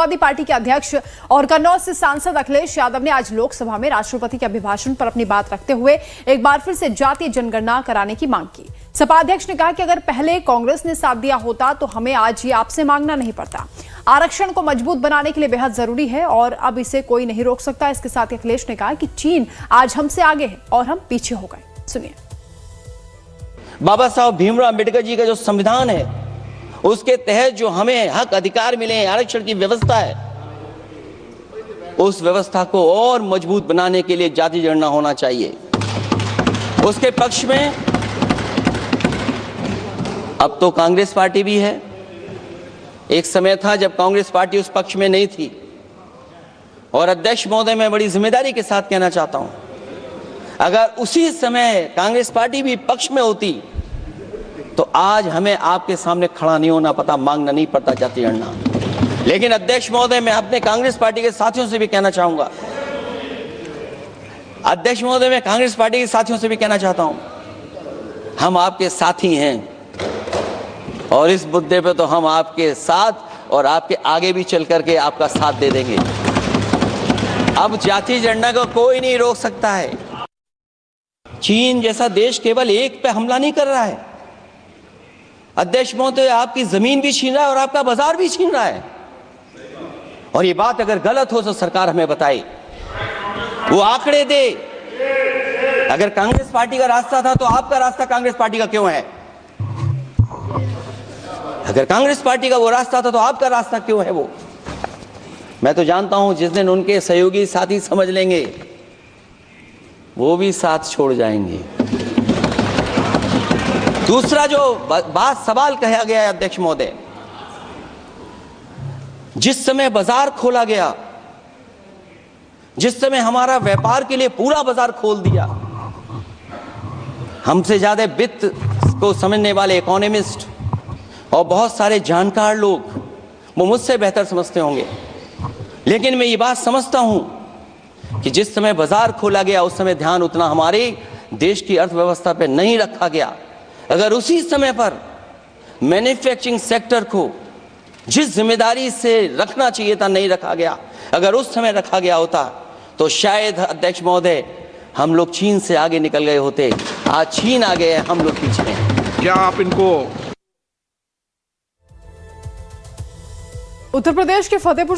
Samajwadi party के अध्यक्ष और कन्नौज से सांसद अखिलेश यादव ने आज लोकसभा में राष्ट्रपति के अभिभाषण पर अपनी बात रखते हुए एक बार फिर से जातीय जनगणना कराने की मांग की। सपा अध्यक्ष ने कहा कि अगर पहले कांग्रेस ने साथ दिया होता तो हमें आज ये आपसे मांगना नहीं पड़ता। आरक्षण को मजबूत बनाने के लिए बेहद जरूरी है और अब इसे कोई नहीं रोक सकता। इसके साथ ही अखिलेश ने कहा कि चीन आज हमसे आगे है और हम पीछे हो गए। सुनिए। बाबा साहब भीमराव अंबेडकर जी का जो संविधान है उसके तहत जो हमें हक अधिकार मिले हैं, आरक्षण की व्यवस्था है, उस व्यवस्था को और मजबूत बनाने के लिए जाति जनगणना होना चाहिए। उसके पक्ष में अब तो कांग्रेस पार्टी भी है। एक समय था जब कांग्रेस पार्टी उस पक्ष में नहीं थी। और अध्यक्ष महोदय, मैं बड़ी जिम्मेदारी के साथ कहना चाहता हूं, अगर उसी समय कांग्रेस पार्टी भी पक्ष में होती तो आज हमें आपके सामने खड़ा नहीं होना पता, मांगना नहीं पड़ता जाति गणना। लेकिन अध्यक्ष महोदय, मैं अपने कांग्रेस पार्टी के साथियों से भी कहना चाहूंगा, अध्यक्ष महोदय, मैं कांग्रेस पार्टी के साथियों से भी कहना चाहता हूं, हम आपके साथी हैं और इस मुद्दे पे तो हम आपके साथ और आपके आगे भी चल करके आपका साथ दे देंगे। अब जाति जनगणना को कोई नहीं रोक सकता है। चीन जैसा देश केवल एक पे हमला नहीं कर रहा है। अध्यक्ष महोदय, आपकी जमीन भी छीन रहा है और आपका बाजार भी छीन रहा है। और ये बात अगर गलत हो तो सरकार हमें बताए, वो आंकड़े दे। अगर कांग्रेस पार्टी का रास्ता था तो आपका रास्ता कांग्रेस पार्टी का क्यों है? अगर कांग्रेस पार्टी का वो रास्ता था तो आपका रास्ता क्यों है? वो मैं तो जानता हूं जिस दिन उनके सहयोगी साथी समझ लेंगे वो भी साथ छोड़ जाएंगे। दूसरा जो बात सवाल कहा गया है अध्यक्ष महोदय, जिस समय बाजार खोला गया, जिस समय हमारा व्यापार के लिए पूरा बाजार खोल दिया, हमसे ज्यादा वित्त को समझने वाले इकोनॉमिस्ट और बहुत सारे जानकार लोग वो मुझसे बेहतर समझते होंगे, लेकिन मैं ये बात समझता हूं कि जिस समय बाजार खोला गया उस समय ध्यान उतना हमारे देश की अर्थव्यवस्था पर नहीं रखा गया। अगर उसी समय पर मैन्युफैक्चरिंग सेक्टर को जिस जिम्मेदारी से रखना चाहिए था नहीं रखा गया, अगर उस समय रखा गया होता तो शायद अध्यक्ष महोदय हम लोग चीन से आगे निकल गए होते। आज चीन आगे है, हम लोग पीछे हैं। क्या आप इनको उत्तर प्रदेश के फतेहपुर